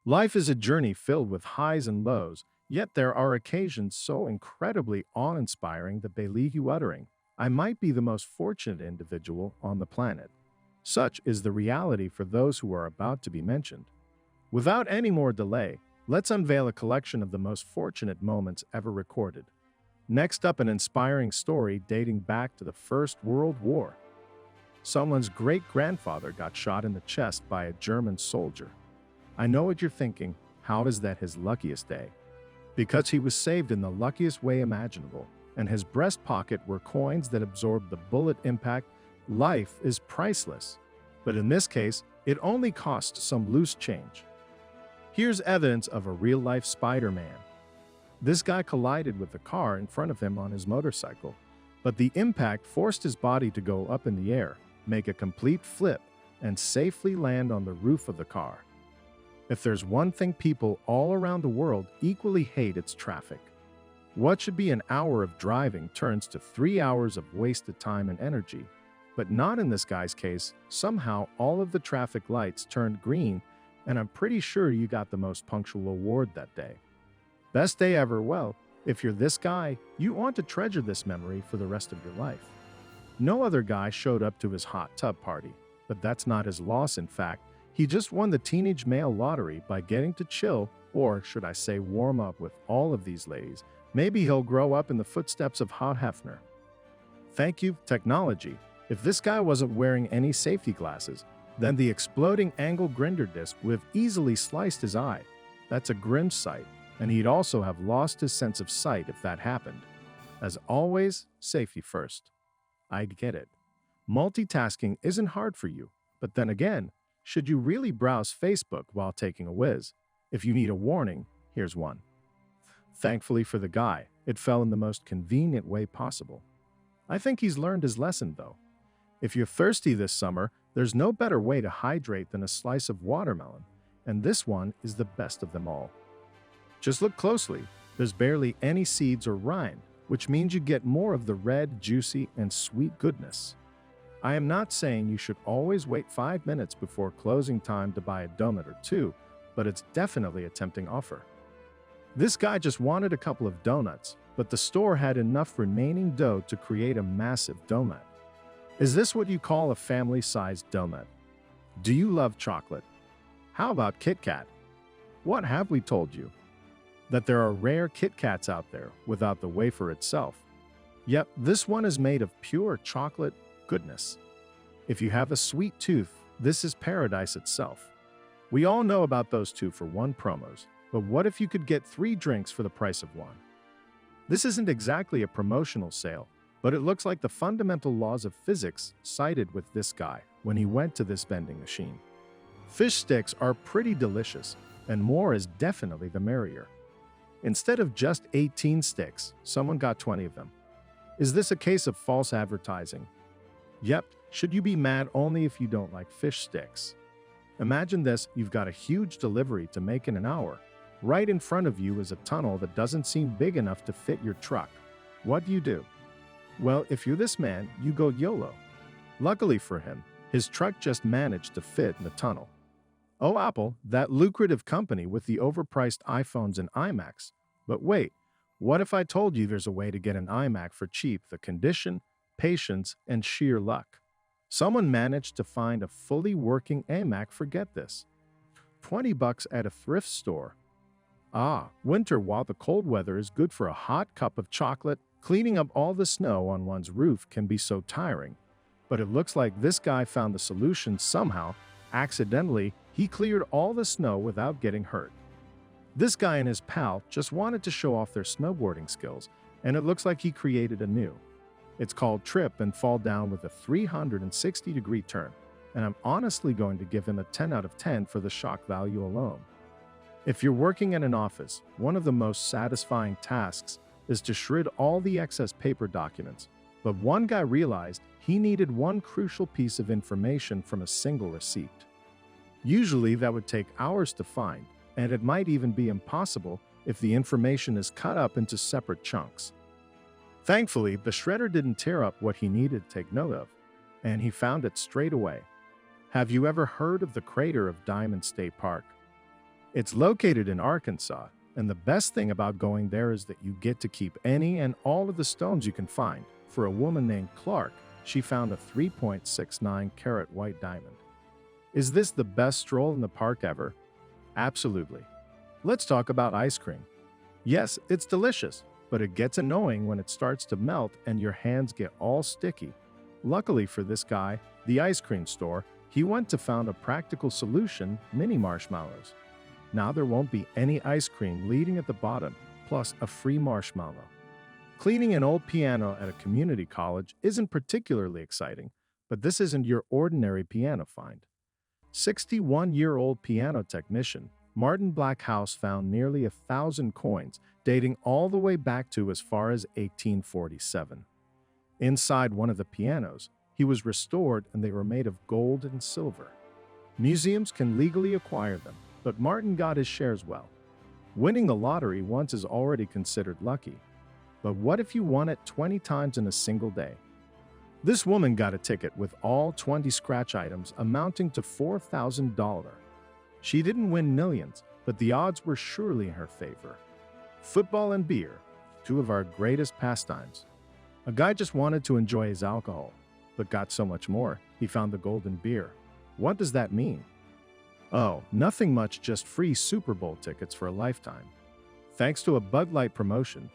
Life is a journey filled with highs and lows, yet there are occasions so incredibly awe-inspiring that they leave you uttering, I might be the most fortunate individual on the planet. Such is the reality for those who are about to be mentioned. Without any more delay, let's unveil a collection of the most fortunate moments ever recorded. Next up, an inspiring story dating back to the First World War. Someone's great-grandfather got shot in the chest by a German soldier. I know what you're thinking. How is that his luckiest day? Because he was saved in the luckiest way imaginable, and his breast pocket were coins that absorbed the bullet impact. Life is priceless. But in this case, it only cost some loose change. Here's evidence of a real-life Spider-Man. This guy collided with the car in front of him on his motorcycle, but the impact forced his body to go up in the air, make a complete flip, and safely land on the roof of the car. If there's one thing people all around the world equally hate, it's traffic. What should be an hour of driving turns to 3 hours of wasted time and energy. But not in this guy's case. Somehow all of the traffic lights turned green, and I'm pretty sure you got the most punctual award that day. Best day ever. Well, if you're this guy, you want to treasure this memory for the rest of your life. No other guy showed up to his hot tub party, but that's not his loss. In fact, he just won the teenage male lottery by getting to chill, or should I say warm up, with all of these ladies. Maybe he'll grow up in the footsteps of Hot Hefner. Thank you, technology. If this guy wasn't wearing any safety glasses, then the exploding angle grinder disc would have easily sliced his eye. That's a grim sight, and he'd also have lost his sense of sight if that happened. As always, safety first. I get it. Multitasking isn't hard for you, but then again, should you really browse Facebook while taking a whiz? If you need a warning, here's one. Thankfully for the guy, it fell in the most convenient way possible. I think he's learned his lesson, though. If you're thirsty this summer, there's no better way to hydrate than a slice of watermelon, and this one is the best of them all. Just look closely. There's barely any seeds or rind, which means you get more of the red, juicy, and sweet goodness. I am not saying you should always wait 5 minutes before closing time to buy a donut or two, but it's definitely a tempting offer. This guy just wanted a couple of donuts, but the store had enough remaining dough to create a massive donut. Is this what you call a family-sized donut? Do you love chocolate? How about Kit Kat? What have we told you? That there are rare Kit Kats out there without the wafer itself. Yep, this one is made of pure chocolate goodness. If you have a sweet tooth, this is paradise itself. We all know about those 2-for-1 promos, but what if you could get 3 drinks for the price of one? This isn't exactly a promotional sale, but it looks like the fundamental laws of physics sided with this guy when he went to this vending machine. Fish sticks are pretty delicious, and more is definitely the merrier. Instead of just 18 sticks, someone got 20 of them. Is this a case of false advertising? Yep, should you be mad only if you don't like fish sticks? Imagine this, you've got a huge delivery to make in an hour. Right in front of you is a tunnel that doesn't seem big enough to fit your truck. What do? Well, if you're this man, you go YOLO. Luckily for him, his truck just managed to fit in the tunnel. Oh, Apple, that lucrative company with the overpriced iPhones and iMacs. But wait, what if I told you there's a way to get an iMac for cheap? The condition, patience, and sheer luck. Someone managed to find a fully working iMac. Forget this. $20 at a thrift store. Winter, while the cold weather is good for a hot cup of chocolate, cleaning up all the snow on one's roof can be so tiring. But it looks like this guy found the solution somehow. Accidentally, he cleared all the snow without getting hurt. This guy and his pal just wanted to show off their snowboarding skills, and it looks like he created a new. It's called Trip and Fall Down with a 360-degree turn, and I'm honestly going to give him a 10 out of 10 for the shock value alone. If you're working in an office, one of the most satisfying tasks is to shred all the excess paper documents, but one guy realized he needed one crucial piece of information from a single receipt. Usually that would take hours to find, and it might even be impossible if the information is cut up into separate chunks. Thankfully, the shredder didn't tear up what he needed to take note of, and he found it straight away. Have you ever heard of the crater of Diamond State Park? It's located in Arkansas, and the best thing about going there is that you get to keep any and all of the stones you can find. For a woman named Clark, she found a 3.69 carat white diamond. Is this the best stroll in the park ever? Absolutely. Let's talk about ice cream. Yes, it's delicious, but it gets annoying when it starts to melt and your hands get all sticky. Luckily for this guy, the ice cream store, he went to found a practical solution: mini marshmallows. Now there won't be any ice cream leading at the bottom, plus a free marshmallow. Cleaning an old piano at a community college isn't particularly exciting, but this isn't your ordinary piano find. 61-year-old piano technician Martin Blackhouse found nearly 1,000 coins dating all the way back to as far as 1847. Inside one of the pianos, he was restored and they were made of gold and silver. Museums can legally acquire them, but Martin got his shares well. Winning the lottery once is already considered lucky. But what if you won it 20 times in a single day? This woman got a ticket with all 20 scratch items amounting to $4,000. She didn't win millions, but the odds were surely in her favor. Football and beer, two of our greatest pastimes. A guy just wanted to enjoy his alcohol, but got so much more, he found the golden beer. What does that mean? Oh, nothing much, just free Super Bowl tickets for a lifetime. Thanks to a Bud Light promotion,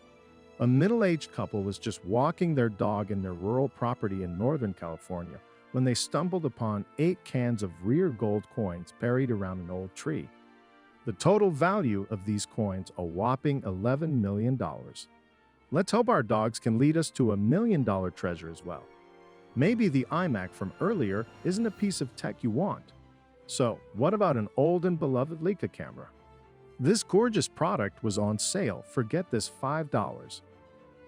a middle-aged couple was just walking their dog in their rural property in Northern California when they stumbled upon 8 cans of rare gold coins buried around an old tree. The total value of these coins, a whopping $11 million. Let's hope our dogs can lead us to $1 million treasure as well. Maybe the iMac from earlier isn't a piece of tech you want. So, what about an old and beloved Leica camera? This gorgeous product was on sale for, get this, $5.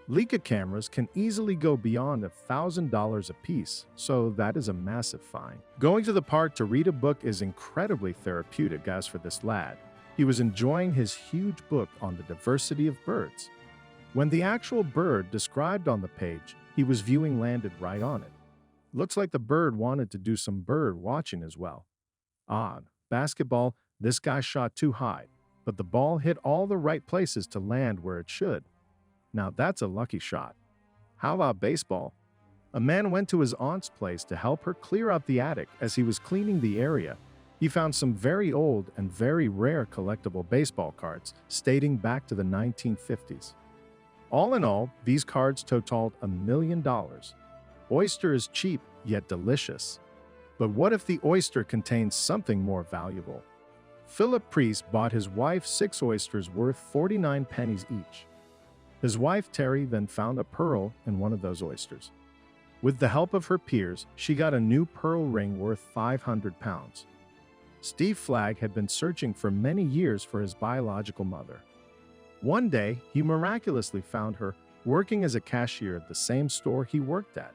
Leica cameras can easily go beyond $1,000 a piece, so that is a massive find. Going to the park to read a book is incredibly therapeutic. As for this lad, he was enjoying his huge book on the diversity of birds. When the actual bird described on the page he was viewing landed right on it. Looks like the bird wanted to do some bird watching as well. Odd. Basketball, this guy shot too high, but the ball hit all the right places to land where it should. Now that's a lucky shot. How about baseball? A man went to his aunt's place to help her clear out the attic. As he was cleaning the area, he found some very old and very rare collectible baseball cards dating back to the 1950s. All in all, these cards totaled $1 million. Oyster is cheap, yet delicious. But what if the oyster contains something more valuable? Philip Priest bought his wife 6 oysters worth 49 pennies each. His wife Terry then found a pearl in one of those oysters. With the help of her peers, she got a new pearl ring worth 500 pounds. Steve Flagg had been searching for many years for his biological mother. One day, he miraculously found her working as a cashier at the same store he worked at.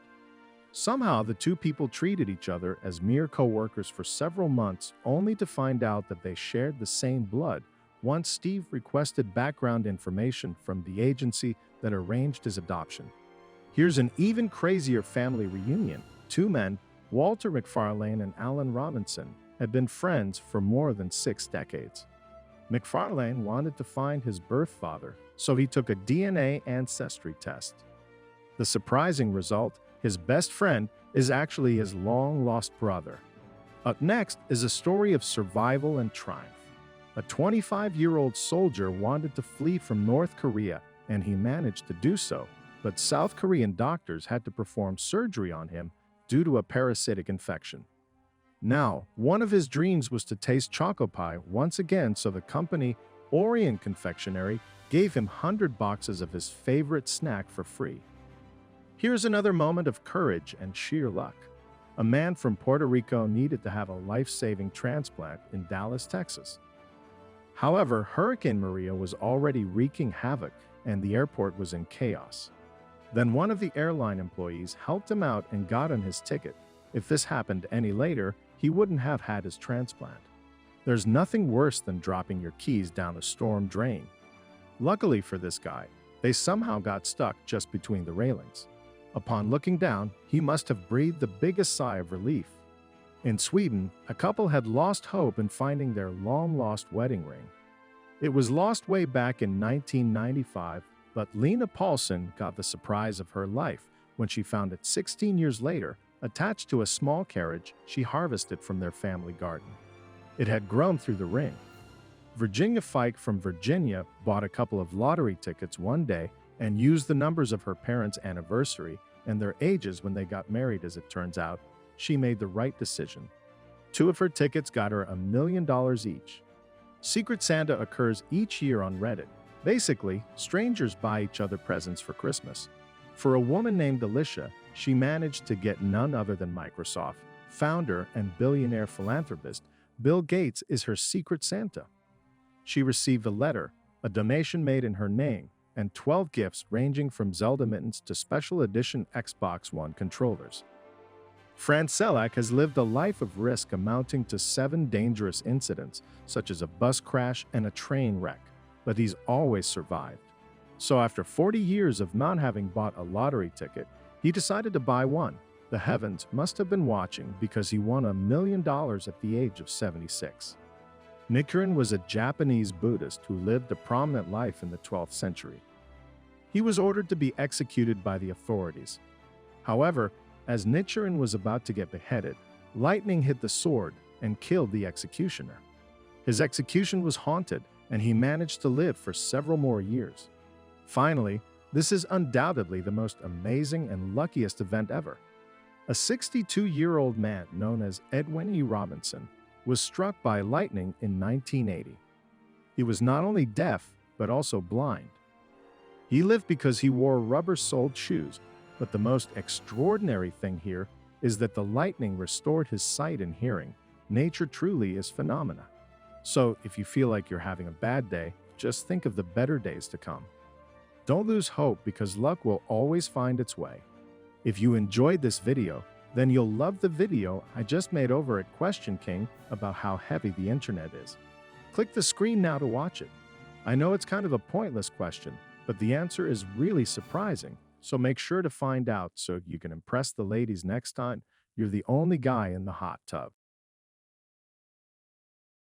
Somehow, the two people treated each other as mere co-workers for several months, only to find out that they shared the same blood once Steve requested background information from the agency that arranged his adoption. Here's an even crazier family reunion. 2 men, Walter McFarlane and Alan Robinson, had been friends for more than 6 decades. McFarlane wanted to find his birth father, so he took a DNA ancestry test. The surprising result: his best friend is actually his long-lost brother. Up next is a story of survival and triumph. A 25-year-old soldier wanted to flee from North Korea, and he managed to do so, but South Korean doctors had to perform surgery on him due to a parasitic infection. Now, one of his dreams was to taste choco pie once again, so the company, Orion Confectionery, gave him 100 boxes of his favorite snack for free. Here's another moment of courage and sheer luck. A man from Puerto Rico needed to have a life-saving transplant in Dallas, Texas. However, Hurricane Maria was already wreaking havoc and the airport was in chaos. Then one of the airline employees helped him out and got on his ticket. If this happened any later, he wouldn't have had his transplant. There's nothing worse than dropping your keys down a storm drain. Luckily for this guy, they somehow got stuck just between the railings. Upon looking down, he must have breathed the biggest sigh of relief. In Sweden, a couple had lost hope in finding their long-lost wedding ring. It was lost way back in 1995, but Lena Paulson got the surprise of her life when she found it 16 years later, attached to a small carriage she harvested from their family garden. It had grown through the ring. Virginia Fike from Virginia bought a couple of lottery tickets one day and used the numbers of her parents' anniversary and their ages when they got married. As it turns out, she made the right decision. Two of her tickets got her $1 million each. Secret Santa occurs each year on Reddit. Basically, strangers buy each other presents for Christmas. For a woman named Alicia, she managed to get none other than Microsoft. Founder and billionaire philanthropist Bill Gates is her Secret Santa. She received a letter, a donation made in her name, and 12 gifts ranging from Zelda mittens to special edition Xbox One controllers. Francelak has lived a life of risk amounting to 7 dangerous incidents, such as a bus crash and a train wreck, but he's always survived. So after 40 years of not having bought a lottery ticket, he decided to buy one. The heavens must have been watching because he won $1 million at the age of 76. Nichiren was a Japanese Buddhist who lived a prominent life in the 12th century. He was ordered to be executed by the authorities. However, as Nichiren was about to get beheaded, lightning hit the sword and killed the executioner. His execution was haunted, and he managed to live for several more years. Finally, this is undoubtedly the most amazing and luckiest event ever. A 62-year-old man known as Edwin E. Robinson was struck by lightning in 1980. He was not only deaf, but also blind. He lived because he wore rubber-soled shoes, but the most extraordinary thing here is that the lightning restored his sight and hearing. Nature truly is phenomena. So, if you feel like you're having a bad day, just think of the better days to come. Don't lose hope because luck will always find its way. If you enjoyed this video, then you'll love the video I just made over at Question King about how heavy the internet is. Click the screen now to watch it. I know it's kind of a pointless question, but the answer is really surprising, so make sure to find out so you can impress the ladies next time you're the only guy in the hot tub.